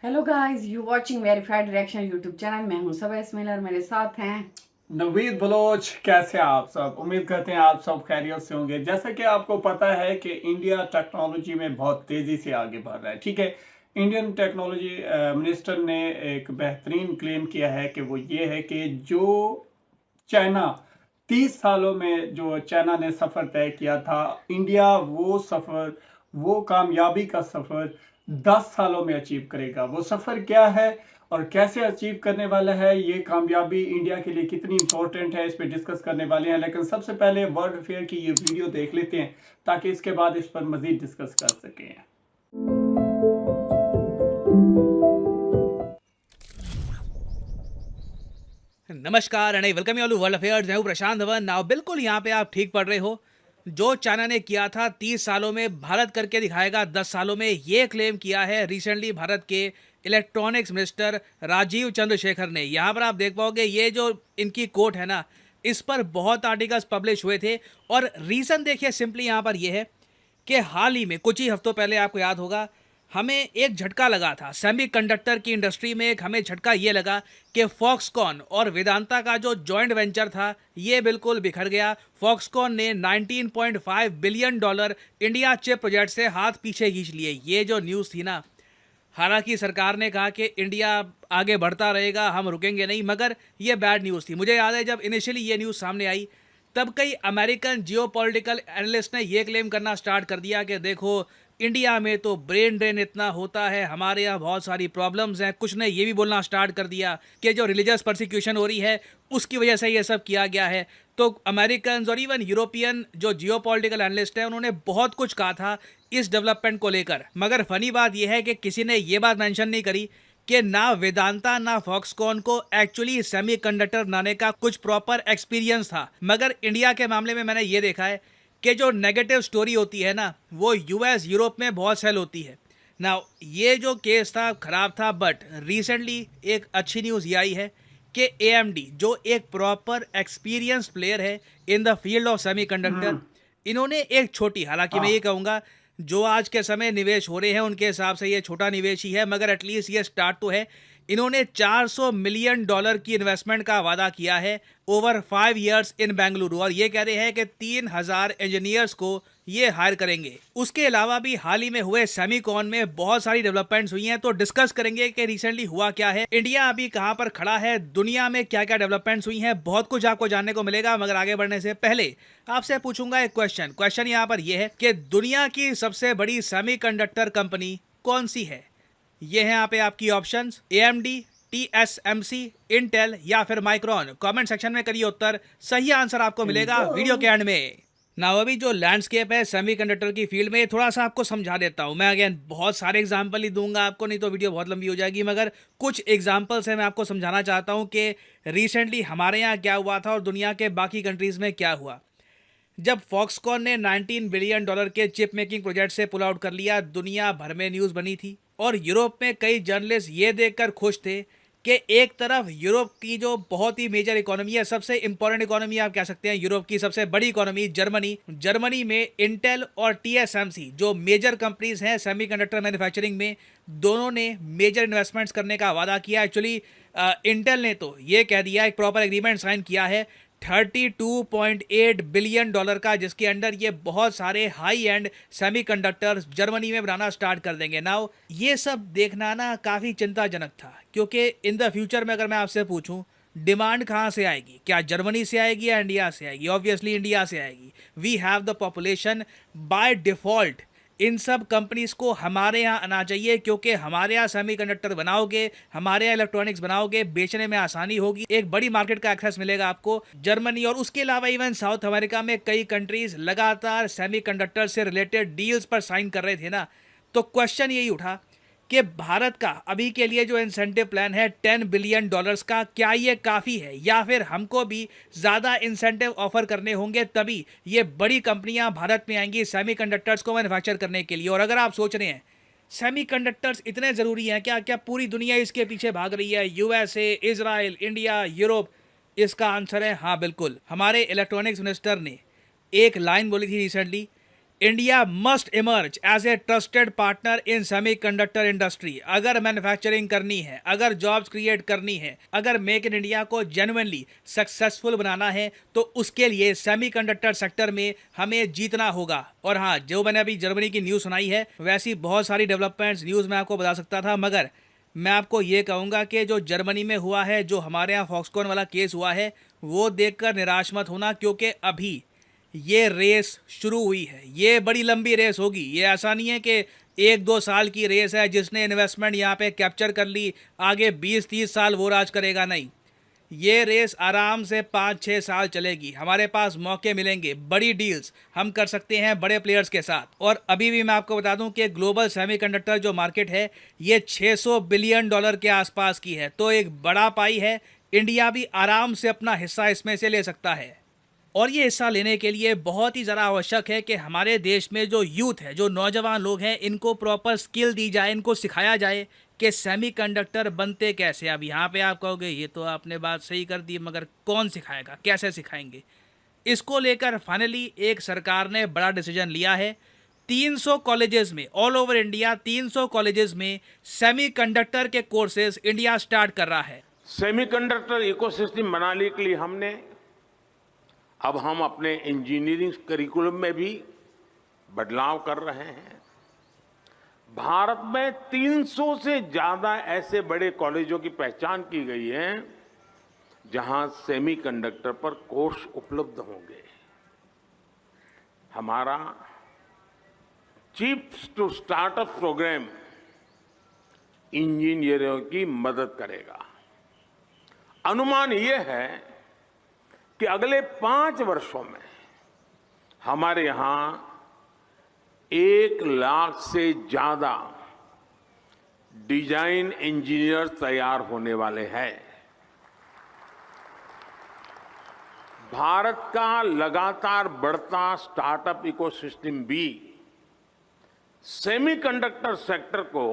Hello guys, you watching verified reaction YouTube channel. मैं हूं सबा इस्माइल और मेरे साथ हैं नवीद बलोच। कैसे हैं आप सब? उम्मीद करते हैं आप सब खैरियत से होंगे। जैसा कि आपको पता है कि इंडिया टेक्नोलॉजी में बहुत तेजी से आगे बढ़ रहा है। ठीक है, इंडियन टेक्नोलॉजी मिनिस्टर ने एक बेहतरीन क्लेम किया है कि वो ये है कि जो चाइना 30 सालों में जो चाइना ने सफर तय किया था, इंडिया वो सफर, वो कामयाबी का सफर 10 सालों में अचीव करेगा। वो सफर क्या है और कैसे अचीव करने वाला है, ये कामयाबी इंडिया के लिए कितनी इंपॉर्टेंट है, इस पे डिस्कस करने वाले हैं। लेकिन सबसे पहले वर्ल्ड अफेयर की ये वीडियो देख लेते हैं ताकि इसके बाद इस पर मजीद डिस्कस कर सकें। नमस्कार and welcome you all to world affairs. मैं हूं प्रशांत धवन। नाउ बिल्कुल यहाँ पे आप ठीक पढ़ रहे हो। जो चाइना ने किया था 30 सालों में, भारत करके दिखाएगा 10 सालों में, ये क्लेम किया है रिसेंटली भारत के इलेक्ट्रॉनिक्स मिनिस्टर राजीव चंद्रशेखर ने। यहाँ पर आप देख पाओगे ये जो इनकी कोट है ना, इस पर बहुत आर्टिकल्स पब्लिश हुए थे। और रीज़न देखिए सिंपली यहाँ पर यह है कि हाल ही में कुछ ही हफ्तों पहले आपको याद होगा हमें एक झटका लगा था सेमीकंडक्टर की इंडस्ट्री में। एक हमें झटका ये लगा कि फॉक्सकॉन और वेदांता का जो जॉइंट वेंचर था ये बिल्कुल बिखर गया। फॉक्सकॉन ने 19.5 billion dollar India chip project से हाथ पीछे खींच लिए। ये जो न्यूज़ थी ना, हालांकि सरकार ने कहा कि इंडिया आगे बढ़ता रहेगा, हम रुकेंगे नहीं, मगर ये बैड न्यूज़ थी। मुझे याद है जब इनिशियली ये न्यूज़ सामने आई तब कई अमेरिकन जियोपॉलिटिकल एनालिस्ट ने ये क्लेम करना स्टार्ट कर दिया कि देखो इंडिया में तो ब्रेन ड्रेन इतना होता है, हमारे यहाँ बहुत सारी प्रॉब्लम्स हैं। कुछ ने ये भी बोलना स्टार्ट कर दिया कि जो रिलीजियस परसिक्यूशन हो रही है उसकी वजह से ये सब किया गया है। तो अमेरिकन और इवन यूरोपियन जो जियोपॉलिटिकल एनालिस्ट हैं उन्होंने बहुत कुछ कहा था इस डेवलपमेंट को लेकर। मगर फनी बात यह है कि किसी ने ये बात मेंशन नहीं करी कि ना वेदांता ना फॉक्सकॉन को एक्चुअली सेमीकंडक्टर बनाने का कुछ प्रॉपर एक्सपीरियंस था। मगर इंडिया के मामले में मैंने ये देखा है कि जो नेगेटिव स्टोरी होती है ना, वो यूएस यूरोप में बहुत सेल होती है ना। ये जो केस था खराब था, बट रिसेंटली एक अच्छी न्यूज़ ये आई है कि एएमडी जो एक प्रॉपर एक्सपीरियंस प्लेयर है in the field of semiconductor, इन्होंने एक छोटी, हालांकि मैं ये हाँ, कहूँगा जो आज के समय निवेश हो रहे हैं उनके हिसाब से ये छोटा निवेश ही है, मगर एटलीस्ट ये स्टार्ट तो है। इन्होंने 400 मिलियन डॉलर की इन्वेस्टमेंट का वादा किया है ओवर 5 इयर्स इन बेंगलुरु, और ये कह रहे हैं कि 3000 इंजीनियर्स को ये हायर करेंगे। उसके अलावा भी हाल ही में हुए सेमीकॉन में बहुत सारी डेवलपमेंट्स हुई हैं, तो डिस्कस करेंगे कि रिसेंटली हुआ क्या है, इंडिया अभी कहां पर खड़ा है, दुनिया में क्या क्या डेवलपमेंट्स हुई हैं। बहुत कुछ आपको जानने को मिलेगा। मगर आगे बढ़ने से पहले आपसे पूछूंगा एक क्वेश्चन यहाँ पर यह है कि दुनिया की सबसे बड़ी सेमीकंडक्टर कंपनी कौन सी है? ये हैं यहाँ पे आपकी ऑप्शंस, एएमडी, टीएसएमसी, इंटेल या फिर माइक्रॉन। कमेंट सेक्शन में करिए उत्तर, सही आंसर आपको मिलेगा वीडियो के एंड में। ना अभी जो लैंडस्केप है सेमीकंडक्टर की फील्ड में, थोड़ा सा आपको समझा देता हूँ मैं। अगेन बहुत सारे एग्जांपल ही दूंगा आपको, नहीं तो वीडियो बहुत लंबी हो जाएगी, मगर कुछ एग्जांपल्स है मैं आपको समझाना चाहता हूँ कि रिसेंटली हमारे यहाँ क्या हुआ था और दुनिया के बाकी कंट्रीज में क्या हुआ। जब फॉक्सकॉन ने 19 बिलियन डॉलर के चिप मेकिंग प्रोजेक्ट से पुल आउट कर लिया, दुनिया भर में न्यूज़ बनी थी। और यूरोप में कई जर्नलिस्ट ये देखकर खुश थे कि एक तरफ यूरोप की जो बहुत ही मेजर इकोनॉमी है, सबसे इंपॉर्टेंट इकोनॉमी आप कह सकते हैं, यूरोप की सबसे बड़ी इकोनॉमी जर्मनी में इंटेल और टीएसएमसी जो मेजर कंपनीज हैं सेमीकंडक्टर मैन्युफैक्चरिंग में, दोनों ने मेजर इन्वेस्टमेंट्स करने का वादा किया। एक्चुअली इंटेल ने तो ये कह दिया, एक प्रॉपर एग्रीमेंट साइन किया है 32.8 बिलियन डॉलर का, जिसके अंडर ये बहुत सारे हाई एंड सेमीकंडक्टर्स जर्मनी में बनाना स्टार्ट कर देंगे। नाउ ये सब देखना ना काफ़ी चिंताजनक था, क्योंकि इन द फ्यूचर में अगर मैं आपसे पूछूं डिमांड कहाँ से आएगी, क्या जर्मनी से आएगी या इंडिया से आएगी? ऑब्वियसली इंडिया से आएगी। We have the population, by default इन सब कंपनीज को हमारे यहाँ आना चाहिए, क्योंकि हमारे यहाँ सेमीकंडक्टर बनाओगे, हमारे यहाँ इलेक्ट्रॉनिक्स बनाओगे, बेचने में आसानी होगी, एक बड़ी मार्केट का एक्सेस मिलेगा आपको। जर्मनी और उसके अलावा इवन साउथ अमेरिका में कई कंट्रीज लगातार सेमीकंडक्टर से रिलेटेड डील्स पर साइन कर रहे थे ना। तो क्वेश्चन यही उठा कि भारत का अभी के लिए जो इंसेंटिव प्लान है 10 बिलियन डॉलर्स का, क्या ये काफ़ी है या फिर हमको भी ज़्यादा इंसेंटिव ऑफर करने होंगे, तभी ये बड़ी कंपनियां भारत में आएंगी सेमीकंडक्टर्स को मैन्युफैक्चर करने के लिए। और अगर आप सोच रहे हैं सेमीकंडक्टर्स इतने ज़रूरी हैं क्या, क्या पूरी दुनिया इसके पीछे भाग रही है, यूएसए, इजराइल, इंडिया, यूरोप? इसका आंसर है हाँ, बिल्कुल। हमारे इलेक्ट्रॉनिक्स मिनिस्टर ने एक लाइन बोली थी recently India must emerge as a trusted partner in semiconductor industry. अगर मैन्युफैक्चरिंग करनी है, अगर जॉब्स क्रिएट करनी है, अगर मेक इन इंडिया को जेन्युइनली सक्सेसफुल बनाना है, तो उसके लिए सेमीकंडक्टर सेक्टर में हमें जीतना होगा। और हाँ, जो मैंने अभी जर्मनी की न्यूज़ सुनाई है, वैसी बहुत सारी डेवलपमेंट्स न्यूज़ में आपको बता सकता था, मगर मैं आपको ये कहूँगा कि जो जर्मनी में हुआ है, जो हमारे यहाँ फॉक्सकॉन वाला केस हुआ है, वो देखकर निराश मत होना, क्योंकि अभी ये रेस शुरू हुई है। ये बड़ी लंबी रेस होगी। ये ऐसा नहीं है कि 1-2 साल की रेस है, जिसने इन्वेस्टमेंट यहाँ पे कैप्चर कर ली, आगे 20-30 साल वो राज करेगा। नहीं, ये रेस आराम से 5-6 साल चलेगी। हमारे पास मौके मिलेंगे, बड़ी डील्स हम कर सकते हैं बड़े प्लेयर्स के साथ। और अभी भी मैं आपको बता दूं कि ग्लोबल सेमीकंडक्टर जो मार्केट है, ये $600 बिलियन के आसपास की है। तो एक बड़ा पाई है, इंडिया भी आराम से अपना हिस्सा इसमें से ले सकता है। और ये हिस्सा लेने के लिए बहुत ही ज़्यादा आवश्यक है कि हमारे देश में जो यूथ है, जो नौजवान लोग हैं, इनको प्रॉपर स्किल दी जाए, इनको सिखाया जाए कि सेमीकंडक्टर बनते कैसे। अब यहाँ पे आप कहोगे ये तो आपने बात सही कर दी, मगर कौन सिखाएगा, कैसे सिखाएंगे? इसको लेकर फाइनली एक सरकार ने बड़ा डिसीजन लिया है। 300 कॉलेजेस में, ऑल ओवर इंडिया 300 कॉलेजेस में सेमीकंडक्टर के कोर्सेज इंडिया स्टार्ट कर रहा है। सेमीकंडक्टर इकोसिस्टम बनाने के लिए अब हम अपने इंजीनियरिंग करिकुलम में भी बदलाव कर रहे हैं। भारत में 300 से ज्यादा ऐसे बड़े कॉलेजों की पहचान की गई है जहां सेमीकंडक्टर पर कोर्स उपलब्ध होंगे। हमारा चिप्स टू स्टार्टअप प्रोग्राम इंजीनियरों की मदद करेगा। अनुमान यह है कि अगले 5 वर्षों में हमारे यहां 1 लाख से ज्यादा डिजाइन इंजीनियर तैयार होने वाले हैं। भारत का लगातार बढ़ता स्टार्टअप इकोसिस्टम भी सेमीकंडक्टर सेक्टर को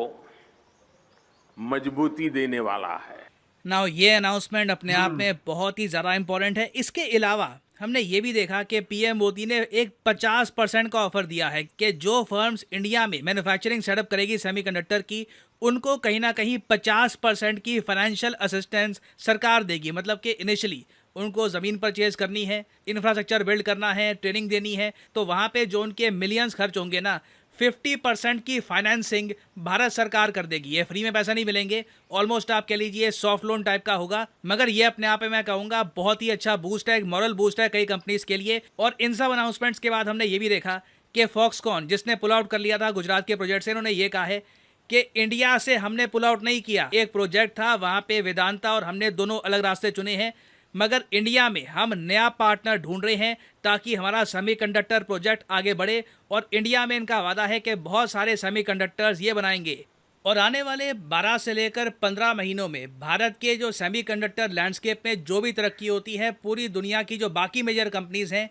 मजबूती देने वाला है। नाउ ये अनाउंसमेंट अपने आप में बहुत ही ज़्यादा इंपॉर्टेंट है। इसके अलावा हमने ये भी देखा कि पीएम मोदी ने एक 50% का ऑफर दिया है कि जो फर्म्स इंडिया में मैन्युफैक्चरिंग सेटअप करेगी सेमीकंडक्टर की, उनको कहीं ना कहीं 50% की फाइनेंशियल असिस्टेंस सरकार देगी। मतलब कि इनिशियली उनको ज़मीन परचेज करनी है, इंफ्रास्ट्रक्चर बिल्ड करना है, ट्रेनिंग देनी है, तो वहाँ पे जो उनके मिलियंस खर्च होंगे ना, 50% की फाइनेंसिंग भारत सरकार कर देगी। ये फ्री में पैसा नहीं मिलेंगे, ऑलमोस्ट आप कह लीजिए सॉफ्ट लोन टाइप का होगा। मगर ये अपने आप में मैं कहूँगा बहुत ही अच्छा बूस्ट है, एक मॉरल बूस्ट है कई कंपनीज के लिए। और इन सब अनाउंसमेंट्स के बाद हमने ये भी देखा कि फॉक्सकॉन, जिसने पुल आउट कर लिया था गुजरात के प्रोजेक्ट से, इन्होंने ये कहा है कि इंडिया से हमने पुल आउट नहीं किया। एक प्रोजेक्ट था वहाँ पे वेदांता और हमने दोनों अलग रास्ते चुने हैं, मगर इंडिया में हम नया पार्टनर ढूंढ रहे हैं ताकि हमारा सेमीकंडक्टर प्रोजेक्ट आगे बढ़े। और इंडिया में इनका वादा है कि बहुत सारे सेमीकंडक्टर्स ये बनाएंगे। और आने वाले 12 से लेकर 15 महीनों में भारत के जो सेमीकंडक्टर लैंडस्केप में जो भी तरक्की होती है, पूरी दुनिया की जो बाकी मेजर कंपनीज हैं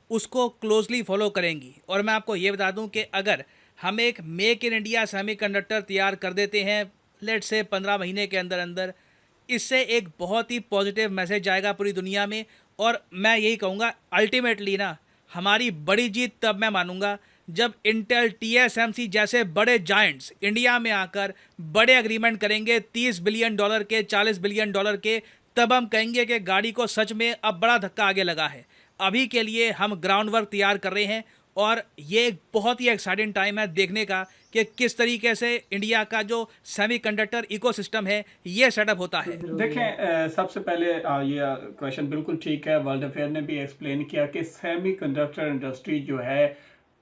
उसको क्लोजली फॉलो करेंगी। और मैं आपको ये बता दूं कि अगर हम एक मेक इन इंडिया सेमीकंडक्टर तैयार कर देते हैं, लेट से 15 महीने के अंदर अंदर, इससे एक बहुत ही पॉजिटिव मैसेज जाएगा पूरी दुनिया में। और मैं यही कहूँगा अल्टीमेटली ना, हमारी बड़ी जीत तब मैं मानूंगा जब इंटेल, TSMC जैसे बड़े जायंट्स इंडिया में आकर बड़े एग्रीमेंट करेंगे $30 बिलियन के, $40 बिलियन के। तब हम कहेंगे कि गाड़ी को सच में अब बड़ा धक्का आगे लगा है। अभी के लिए हम ग्राउंड वर्क तैयार कर रहे हैं और ये एक बहुत ही एक्साइटिंग टाइम है देखने का कि किस तरीके से इंडिया का जो सेमीकंडक्टर इकोसिस्टम है ये सेटअप होता है। देखें, सबसे पहले ये क्वेश्चन बिल्कुल ठीक है। वर्ल्ड अफेयर ने भी एक्सप्लेन किया कि सेमीकंडक्टर इंडस्ट्री जो है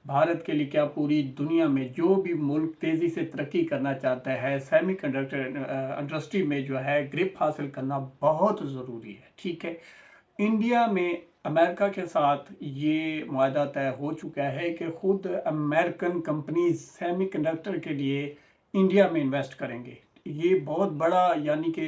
भारत के लिए क्या पूरी दुनिया में जो भी मुल्क तेजी से तरक्की करना चाहता है, सेमीकंडक्टर इंडस्ट्री में जो है ग्रिप हासिल करना बहुत ज़रूरी है। ठीक है, इंडिया में अमेरिका के साथ ये मुआहदा तय हो चुका है कि खुद अमेरिकन कंपनीज सेमीकंडक्टर के लिए इंडिया में इन्वेस्ट करेंगे। ये बहुत बड़ा यानी कि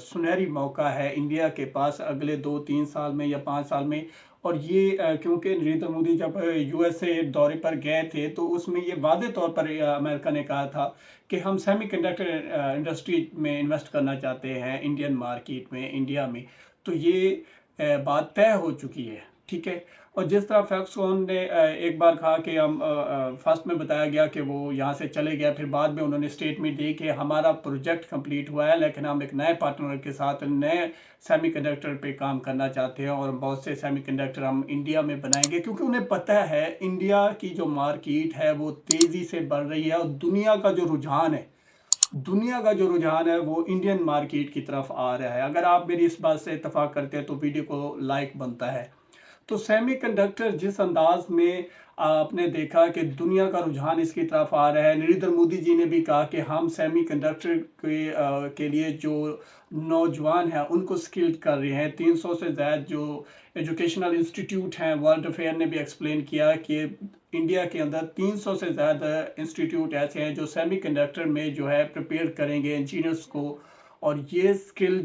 सुनहरी मौका है इंडिया के पास अगले 2-3 साल में या 5 साल में। और ये क्योंकि नरेंद्र मोदी जब USA दौरे पर गए थे तो उसमें ये वादे तौर पर अमेरिका ने कहा था कि हम सेमीकंडक्टर इंडस्ट्री में इन्वेस्ट करना चाहते हैं इंडियन मार्केट में, इंडिया में। तो ये बात तय हो चुकी है। ठीक है। और जिस तरह फैक्सकॉन ने एक बार कहा कि हम फर्स्ट में बताया गया कि वो यहाँ से चले गया, फिर बाद में उन्होंने स्टेटमेंट दी कि हमारा प्रोजेक्ट कंप्लीट हुआ है लेकिन हम एक नए पार्टनर के साथ नए सेमीकंडक्टर पे काम करना चाहते हैं और बहुत से सेमीकंडक्टर हम इंडिया में बनाएंगे, क्योंकि उन्हें पता है इंडिया की जो मार्केट है वो तेज़ी से बढ़ रही है और दुनिया का जो रुझान है वो इंडियन मार्केट की तरफ आ रहा है। अगर आप मेरी इस बात से इत्तेफाक करते हैं तो वीडियो को लाइक बनता है। तो सेमीकंडक्टर जिस अंदाज में आपने देखा कि दुनिया का रुझान इसकी तरफ आ रहा है, नरेंद्र मोदी जी ने भी कहा कि हम सेमीकंडक्टर के लिए जो नौजवान हैं उनको स्किल्ड कर रहे हैं। 300 से ज़्यादा जो एजुकेशनल इंस्टीट्यूट हैं, वर्ल्ड अफेयर ने भी एक्सप्लेन किया कि इंडिया के अंदर 300 से ज़्यादा इंस्टीट्यूट ऐसे हैं जो सेमीकंडक्टर में जो है प्रिपेयर करेंगे इंजीनियर्स को। और ये स्किल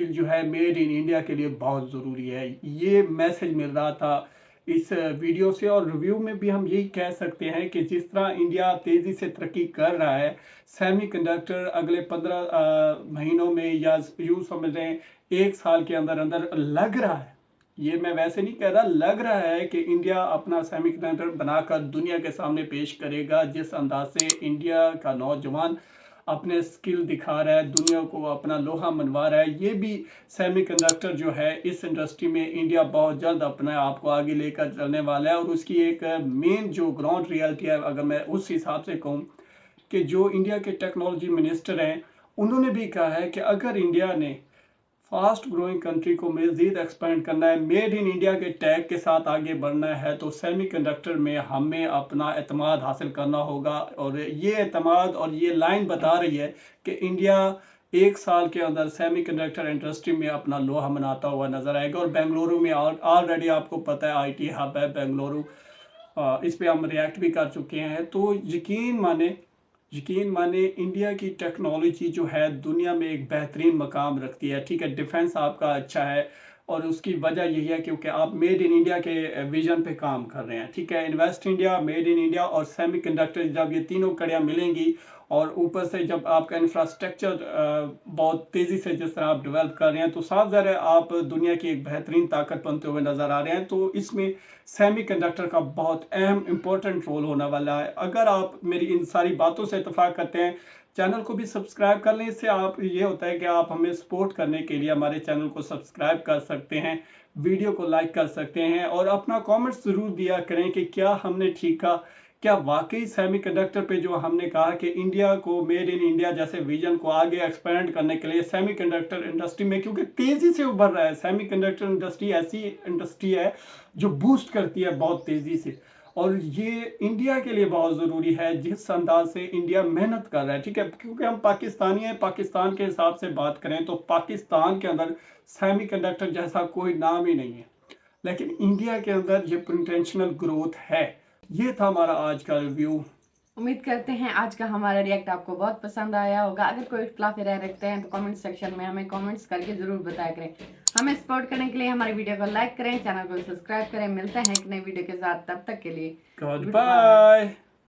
जो है मेड इन इंडिया के लिए बहुत ज़रूरी है। ये मैसेज मिल रहा था इस वीडियो से। और रिव्यू में भी हम यही कह सकते हैं कि जिस तरह इंडिया तेज़ी से तरक्की कर रहा है, सेमीकंडक्टर अगले 15 महीनों में या यूँ समझ लें 1 साल के अंदर अंदर लग रहा है, ये मैं वैसे नहीं कह रहा, लग रहा है कि इंडिया अपना सेमीकंडक्टर बनाकर दुनिया के सामने पेश करेगा। जिस अंदाज से इंडिया का नौजवान अपने स्किल दिखा रहा है, दुनिया को अपना लोहा मनवा रहा है, ये भी सेमीकंडक्टर जो है इस इंडस्ट्री में इंडिया बहुत जल्द अपने आप को आगे लेकर चलने वाला है। और उसकी एक मेन जो ग्राउंड रियलिटी है, अगर मैं उस हिसाब से कहूँ कि जो इंडिया के टेक्नोलॉजी मिनिस्टर हैं उन्होंने भी कहा है कि अगर इंडिया ने फास्ट ग्रोइंग कंट्री को मज़ीद एक्सपेंड करना है, मेड इन इंडिया के टैग के साथ आगे बढ़ना है, तो सेमीकंडक्टर में हमें अपना एतमाद हासिल करना होगा। और ये एतमाद और ये लाइन बता रही है कि इंडिया 1 साल के अंदर सेमीकंडक्टर इंडस्ट्री में अपना लोहा मनाता हुआ नजर आएगा। और बेंगलुरु में ऑलरेडी आपको पता है IT हब है बेंगलुरु, इस पे हम रिएक्ट भी कर चुके हैं। तो यकीन माने इंडिया की टेक्नोलॉजी जो है दुनिया में एक बेहतरीन मकाम रखती है। ठीक है, डिफेंस आपका अच्छा है और उसकी वजह यही है क्योंकि आप मेड इन इंडिया के विजन पे काम कर रहे हैं। ठीक है, invest India, made in India और सेमीकंडक्टर, जब ये तीनों कड़ियाँ मिलेंगी और ऊपर से जब आपका इंफ्रास्ट्रक्चर बहुत तेज़ी से जिस तरह आप डेवलप कर रहे हैं, तो साफ ज़ाहिर है आप दुनिया की एक बेहतरीन ताकत बनते हुए नज़र आ रहे हैं। तो इसमें सेमीकंडक्टर का बहुत अहम इम्पोर्टेंट रोल होने वाला है। अगर आप मेरी इन सारी बातों से इत्तेफाक करते हैं, चैनल को भी सब्सक्राइब कर लें। इससे आप ये होता है कि आप हमें सपोर्ट करने के लिए हमारे चैनल को सब्सक्राइब कर सकते हैं, वीडियो को लाइक कर सकते हैं और अपना कमेंट्स ज़रूर दिया करें कि क्या हमने ठीक कहा, क्या वाकई सेमीकंडक्टर पे जो हमने कहा कि इंडिया को मेड इन इंडिया जैसे विजन को आगे एक्सपेंड करने के लिए सेमीकंडक्टर इंडस्ट्री में, क्योंकि तेज़ी से उभर रहा है, सेमीकंडक्टर इंडस्ट्री ऐसी इंडस्ट्री है जो बूस्ट करती है बहुत तेज़ी से और ये इंडिया के लिए बहुत ज़रूरी है जिस अंदाज से इंडिया मेहनत कर रहा है। ठीक है, क्योंकि हम पाकिस्तानी हैं, पाकिस्तान के हिसाब से बात करें तो पाकिस्तान के अंदर सेमीकंडक्टर जैसा कोई नाम ही नहीं है, लेकिन इंडिया के अंदर ये पोटेंशियल ग्रोथ है। ये था हमारा आज का रिव्यू। उम्मीद करते हैं आज का हमारा रिएक्ट आपको बहुत पसंद आया होगा। अगर कोई इख्तिलाफ राय रखते हैं तो कमेंट सेक्शन में हमें कमेंट्स करके जरूर बताया करें। हमें सपोर्ट करने के लिए हमारी वीडियो को लाइक करें, चैनल को सब्सक्राइब करें। मिलते हैं एक नई वीडियो के साथ, तब तक के लिए गुड बाय।